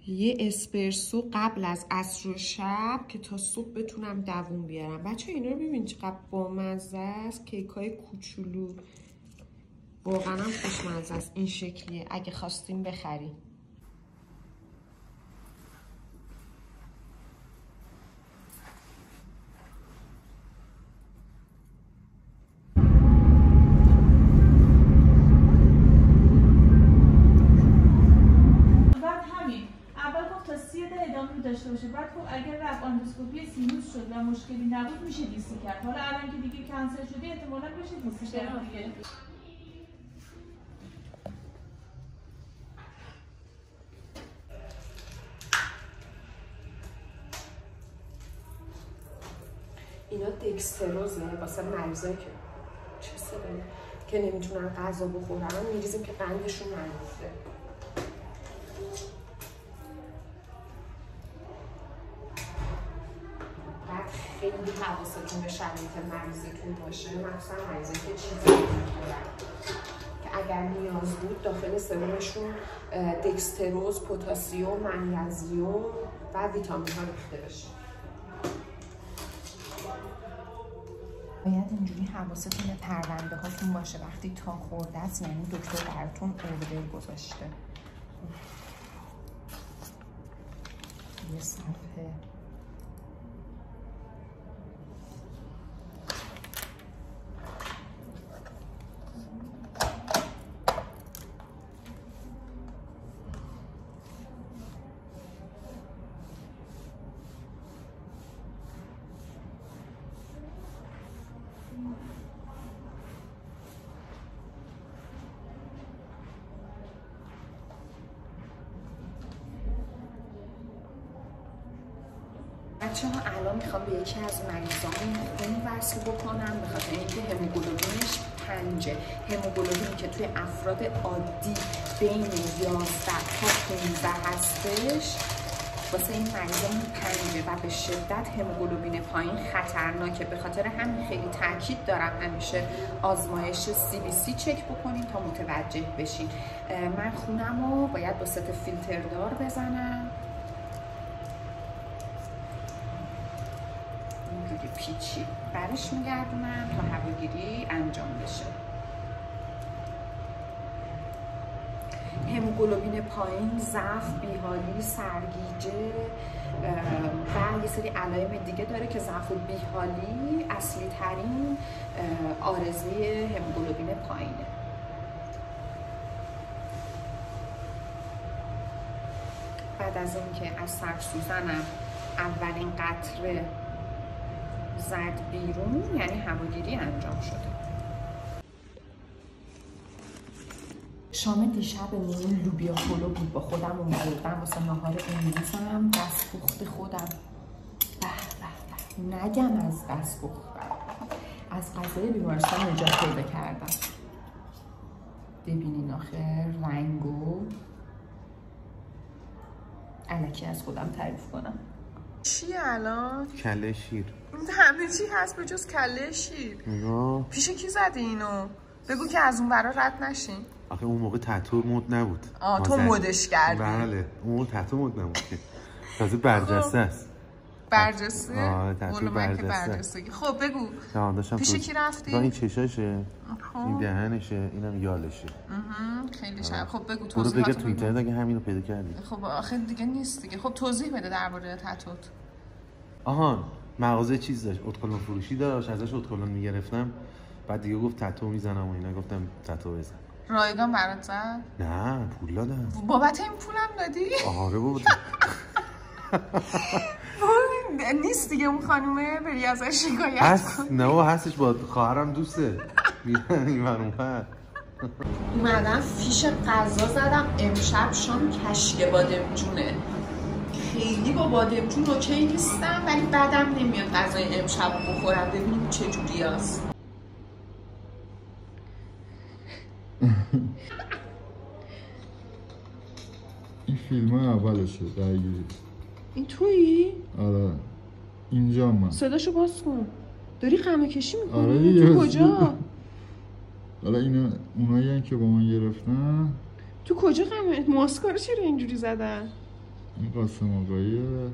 یه اسپرسو قبل از عصر و شب که تا صبح بتونم دووم بیارم. بچه اینا رو ببین چقدر بامزه است. کیکای کوچولو واقعا هم خوشمزه است. این شکلیه اگه خواستیم بخریم. داشته باشه. بعد خب اگر رفت اندوسکوپی سینوس شد و مشکلی نبود میشه دیسی کرد. حالا الان که دیگه کنسل شده احتمالاً بشه دیسی کرد دیگه. اینا دکستروزه واسه مریضایی که چه صدایی که نمیتونن غذا بخورن، میریزیم که قندشون نریزه. خیلی حواستون به شرایط مریضتون باشه، مثلا مریضی که چیزی نمیخورن که اگر نیاز بود داخل سرمشون دکستروز، پتاسیم، منیزیم و ویتامین ها ریخته بشه. باید اینجوری حواستون به پرونده هاتون باشه وقتی تا خورده است، یعنی دکتر براتون اوردر گذاشته. یه صفحه بچه‌ها الان میخوام به یکی از مریضامون خون وصل بکنم به خاطر اینکه هموگلوبینش 5. هموگلوبینی که توی افراد عادی بین 11 تا 15 هستش، واسه این مریضامون 5 و به شدت هموگلوبین پایین خطرناکه. به خاطر همین خیلی تاکید دارم همیشه آزمایش CBC چک بکنین تا متوجه بشین. من خونمو باید با ست فیلتردار بزنم. پیچی برش میگردونم تا هواگیری انجام بشه. هموگلوبین پایین، ضعف، بیحالی، سرگیجه و یه سری علائم دیگه داره که ضعف و بیحالی اصلی ترین عارضه هموگلوبین پایینه. بعد از اینکه از سر سوزنم اولین قطره زد بیرون، یعنی هواگیری انجام شده. شام دیشبمون لوبیا پلو بود، با خودم اومدم واسه ناهار امروزم. دستپخت خودم نگم از دستپخت از غذای بیمارستان نجات پیدا کردم. ببینین آخه رنگو الکی از خودم تعریف کنم. چیه الان؟ کله شیر. همه چی هست به جز کله شیر. پیش کی زدی اینو؟ بگو که از اون برا رد نشین. آخه اون موقع تتو مد نبود. تو مدش کردی. بله اون موقع تتو مد نبود که تازه برجسته است. برجسته؟ آه تتو برجسته. خب بگو پیش کی رفتی؟ این چشاشه، این دهنشه، اینم یالشه. خیلی شب. خب بگو توضیح بده. تو اینترنت اگه همینو پیدا کردی. خب آخه دیگه نیست دیگه. خب توضیح بده درباره تتوت. آهان مغازه چیز داشت، اتکلون فروشی داشت، ازش اتکلون میگرفتم. بعد دیگه گفت تتو میزنم و اینا، گفتم تتو بزن. رایگان برات زد؟ نه پول دادم. بابت این پولم دادی؟ آره بابا. نیست دیگه اون خانومه بری ازش شکایت هست. نه هستش، با خواهرم دوسته میرن این اونور. اومدم فیش غذا زدم امشب شام کشک بادمجونه. خیلی با بادمجون اوکی نیستم ولی بعدم نمیاد غذای امشب بخورم. ببینیم چه جوری است. این فیلم اولشه درگیری. این تویی؟ آره اینجا من. صداشو باز کن. داری قمه کشی میکنی؟ آره دیگه. تو کجا؟ حالا اینا اونایی که با من گرفتن. تو کجا قمه؟ ماسکارو چرا اینجوری زدن؟ این قاسم آقاییه.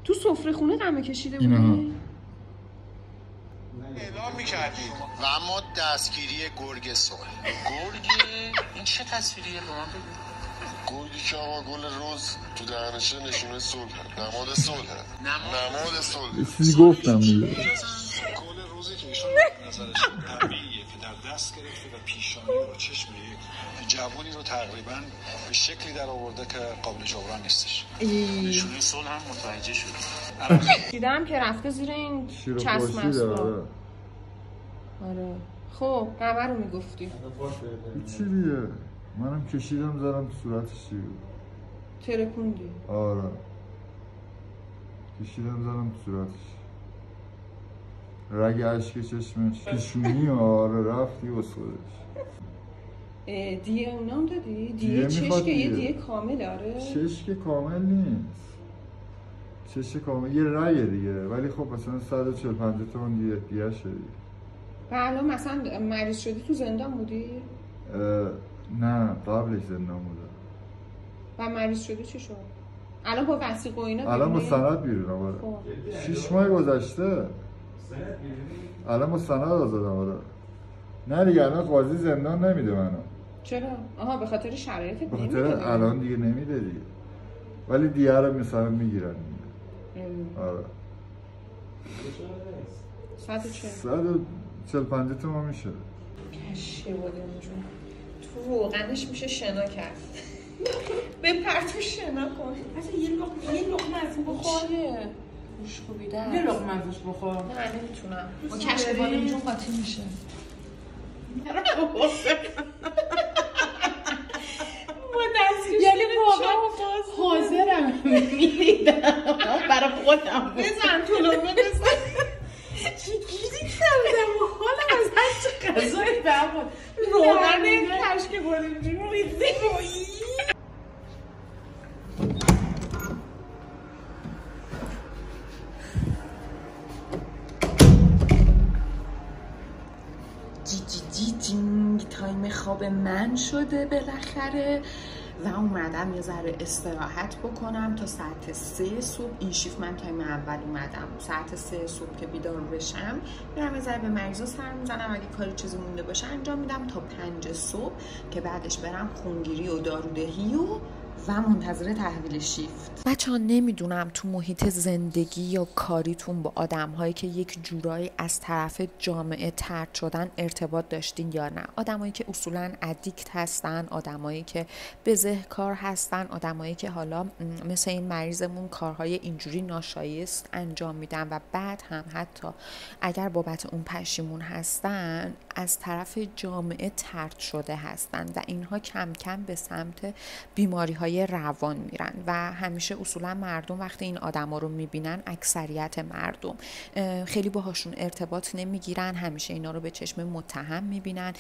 تو سفره خونه قمه کشیده اینها. بودی؟ اعلام می‌کردید و اما دستگیری گرگ صلح. گرگ این چه تصویریه به من بگید؟ گرگی که آقا گل روز تو دهنشه نشونه صلح، نماد صلح، نماد صلح. چیزی گفتم دیگه. گل روزی که ایشون نظرش طبیعیه که در دست گرفته و پیشانی و چشم یک جوانی رو تقریبا به شکلی در آورده که قابل جبران نیستش. نشونه صلح هم متوجه شد. دیدم که رفته زیر این شیر و چسب خورشید مسوا. داره. آره. خب همه رو میگفتی. چی دیگه؟ منم کشیدم زدم تو صورتش چی بود. ترکوندی. آره. کشیدم زدم تو صورتش. رگ اشک چشمش پیشونی آره رفتی واسه خودش. دیه اونام دادی؟ دیه چشم میخواد که یه دیگه. دیه کامل آره؟ چشم کامل نیست. چشم کامل یه رگه دیگه ولی خب مثلا 140-150 تومن دیگه شده. و الان مثلا مریض شدی تو زندان بودی؟ نه قبلش زندان بودم. و مریض شدی چی شد؟ الان با وثیقه و اینا الان با بیرونی؟ سند بیرونم آره. خب. 6 ماه گذشته. الان با سند آزادم آره. نه دیگه الان قاضی زندان نمیده منو. چرا؟ آها به خاطر شرایطت به نمیده خاطر دیگه. الان دیگه نمیده دیگه. ولی دیگه رو مثلا میگیرن دیگه. آره. 140-150 تومن میشه. کشه بودیم جون. تو روغنش میشه شنا کرد. بپر تو شنا کن. اصلا یه لقمه از این بخور. چیه؟ گوش خوبیدن. یه لقمه ازش بخور. نه نمیتونم. با کشک بادم جون قاطی میشه. یعنی واقعا حاضرم میدیدم برای خودم بزن تو لقمه بزن. چی گیری کردم و حالم از هر چه غذای برمون روغن کشک بادم جون ریزی. جینگ تایم خواب من شده بالاخره و اومدم یه ذره استراحت بکنم تا ساعت 3 صبح. این شیفت من تایم اول اومدم ساعت 3 صبح که بیدار بشم میرم یه ذره به مریضا سر میزنم، اگه کاری چیزی مونده باشه انجام میدم تا 5 صبح که بعدش برم خونگیری و دارودهی و منتظر تحویل شیفت. بچه‌ها نمیدونم تو محیط زندگی یا کاریتون با آدم‌هایی که یک جورایی از طرف جامعه طرد شدن ارتباط داشتین یا نه. آدمایی که اصولاً ادیکت هستن، آدمایی که بزهکار هستن، آدمایی که حالا مثل این مریضمون کارهای اینجوری ناشایست انجام میدن و بعد هم حتی اگر بابت اون پشیمون هستن از طرف جامعه طرد شده هستن و اینها کم کم به سمت بیماری‌های روان میرن و همیشه اصولا مردم وقتی این آدما رو میبینن، اکثریت مردم خیلی باهاشون ارتباط نمیگیرن، همیشه اینا رو به چشم متهم میبینن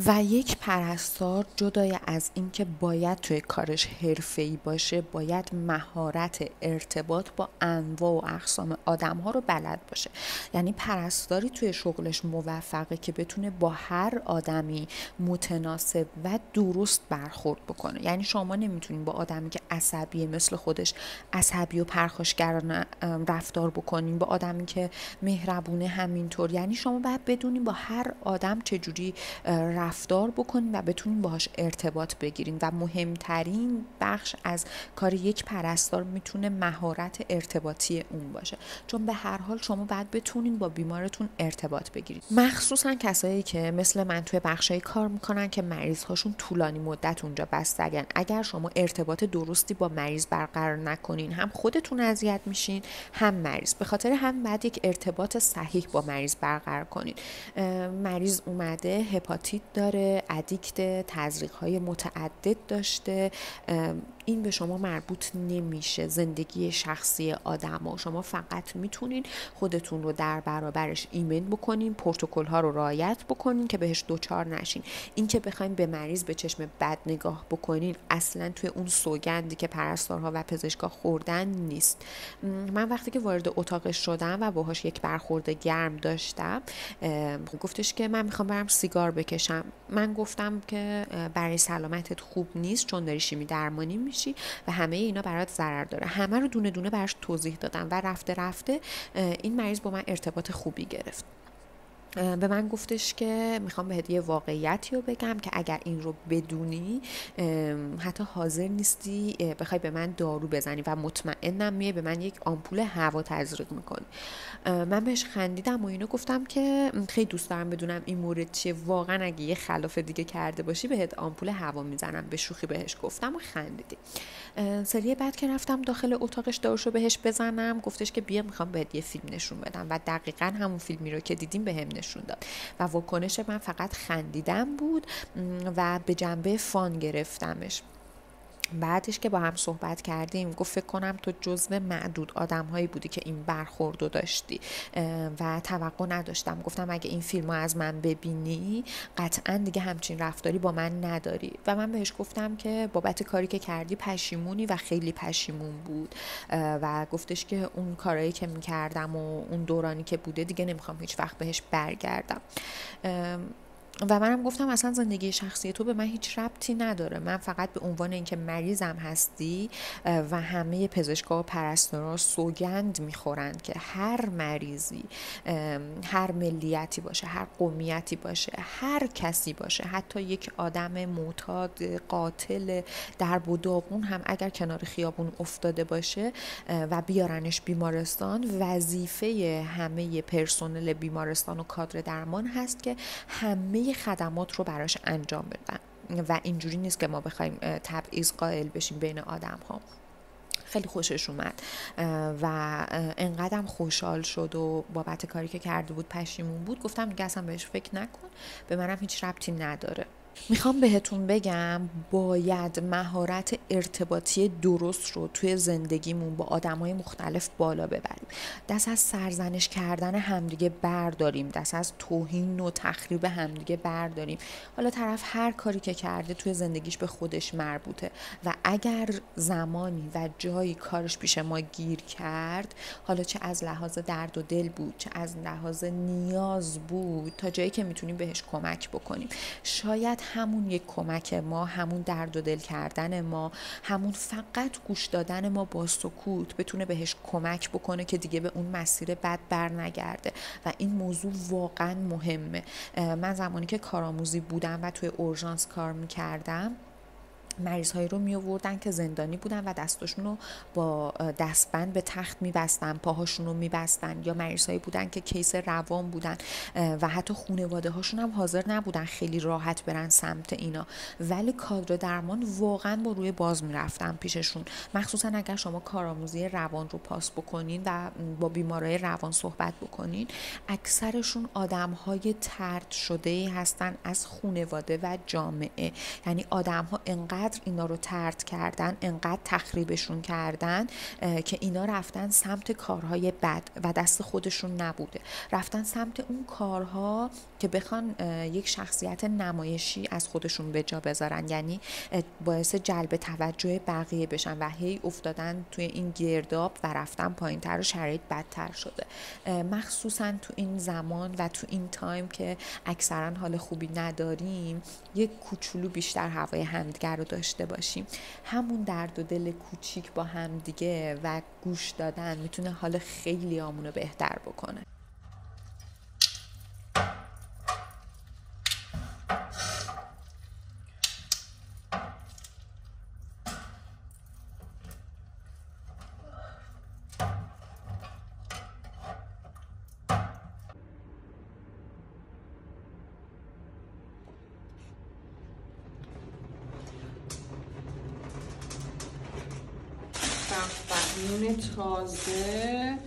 و یک پرستار جدای از اینکه باید توی کارش حرفه‌ای باشه باید مهارت ارتباط با انواع و اقسام آدم‌ها رو بلد باشه. یعنی پرستاری توی شغلش موفقه که بتونه با هر آدمی متناسب و درست برخورد بکنه. یعنی شما نمیتونین با آدمی که عصبیه مثل خودش عصبی و پرخاشگرانه رفتار بکنین، با آدمی که مهربونه همینطور. یعنی شما باید بدونین با هر آدم چجوری رفتار بکنین و بتونین باهاش ارتباط بگیرین و مهمترین بخش از کار یک پرستار میتونه مهارت ارتباطی اون باشه، چون به هر حال شما باید بتونین با بیمارتون ارتباط بگیرید، مخصوصا کسایی که مثل من توی بخشای کار میکنن که مریض هاشون طولانی مدت اونجا بستگن. اگر شما ارتباط درستی با مریض برقرار نکنین هم خودتون اذیت میشین هم مریض. به خاطر هم باید یک ارتباط صحیح با مریض برقرار کنین. مریض اومده هپاتیت داره، ادیکت، تزریق‌های متعدد داشته، این به شما مربوط نمیشه، زندگی شخصی آدما. شما فقط میتونین خودتون رو در برابرش ایمن بکنین، پروتکل ها رو رعایت بکنین که بهش دوچار نشین. این که بخواین به مریض به چشم بد نگاه بکنین اصلا توی اون سوگندی که پرستارها و پزشکا خوردن نیست. من وقتی که وارد اتاقش شدم و باهاش یک برخورد گرم داشتم، گفتش که من میخوام برم سیگار بکشم. من گفتم که برای سلامتت خوب نیست چون داری شیمی درمانی میشی و همه اینا برات ضرر داره. همه رو دونه دونه براش توضیح دادم و رفته رفته این مریض با من ارتباط خوبی گرفت. به من گفتش که میخوام بهت یه واقعیتی رو بگم که اگر این رو بدونی حتی حاضر نیستی بخوای به من دارو بزنی و مطمئنم میای به من یک آمپول هوا تزریق میکنی. من بهش خندیدم و اینو گفتم که خیلی دوست دارم بدونم این مورد چیه، واقعا اگه یه خلاف دیگه کرده باشی بهت آمپول هوا میزنم. به شوخی بهش گفتم و خندیدیم. سری بعد که رفتم داخل اتاقش داروشو بهش بزنم، گفتش که بیا میخوام بهت یه فیلم نشون بدم و دقیقاً همون فیلمی رو که دیدیم بهم نشون داد و واکنش من فقط خندیدن بود و به جنبه فان گرفتمش. بعدش که با هم صحبت کردیم گفت فکر کنم تو جزو معدود آدم‌هایی بودی که این برخوردو داشتی و توقع نداشتم. گفتم اگه این فیلمو از من ببینی قطعا دیگه همچین رفتاری با من نداری و من بهش گفتم که بابت کاری که کردی پشیمونی و خیلی پشیمون بود و گفتش که اون کارایی که می‌کردم و اون دورانی که بوده دیگه نمیخوام هیچ وقت بهش برگردم. و منم گفتم اصلا زندگی شخصی تو به من هیچ ربطی نداره. من فقط به عنوان اینکه مریضم هستی و همه پزشکا و پرستارا سوگند میخورن که هر مریضی، هر ملیتی باشه، هر قومیتی باشه، هر کسی باشه، حتی یک آدم معتاد قاتل درب و داغون هم اگر کنار خیابون افتاده باشه و بیارنش بیمارستان، وظیفه همه پرسنل بیمارستان و کادر درمان هست که همه خدمات رو براش انجام بدن و اینجوری نیست که ما بخوایم تبعیض قائل بشیم بین آدم ها. خیلی خوشش اومد و انقدرم خوشحال شد و بابت کاری که کرده بود پشیمون بود. گفتم دیگه اصلا بهش فکر نکن، به منم هیچ ربطی نداره. میخوام بهتون بگم باید مهارت ارتباطی درست رو توی زندگیمون با آدمای مختلف بالا ببریم. دست از سرزنش کردن همدیگه برداریم، دست از توهین و تخریب همدیگه برداریم. حالا طرف هر کاری که کرده توی زندگیش به خودش مربوطه و اگر زمانی و جایی کارش پیش ما گیر کرد، حالا چه از لحاظ درد و دل بود چه از لحاظ نیاز بود، تا جایی که میتونیم بهش کمک بکنیم. شاید همون یک کمک ما، همون درد و دل کردن ما، همون فقط گوش دادن ما با سکوت بتونه بهش کمک بکنه که دیگه به اون مسیر بد بر نگرده و این موضوع واقعا مهمه. من زمانی که کارآموزی بودم و توی اورژانس کار میکردم، مریض هایی رو می آوردن که زندانی بودن و دستاشون رو با دستبند به تخت می بستن، پاهاشون رو می بستن، یا مریض هایی بودن که کیس روان بودن و حتی خانواده هاشون هم حاضر نبودن خیلی راحت برن سمت اینا، ولی کادر درمان واقعا با روی باز می رفتن پیششون. مخصوصا اگر شما کارآموزی روان رو پاس بکنین و با بیمارای روان صحبت بکنین، اکثرشون آدم های طرد شده هستن از خانواده و جامعه. یعنی آدم ها انقدر اینا رو طرد کردن، انقدر تخریبشون کردن که اینا رفتن سمت کارهای بد و دست خودشون نبوده، رفتن سمت اون کارها که بخوان یک شخصیت نمایشی از خودشون به جا بذارن، یعنی باعث جلب توجه بقیه بشن و هی افتادن توی این گرداب و رفتن پایین‌تر و شرایط بدتر شده. مخصوصا تو این زمان و تو این تایم که اکثرا حال خوبی نداریم، یک کوچولو بیشتر هوای همدیگر رو داشته باشیم. همون درد و دل کوچیک با همدیگه و گوش دادن میتونه حال خیلی آمونو بهتر بکنه. نون تازه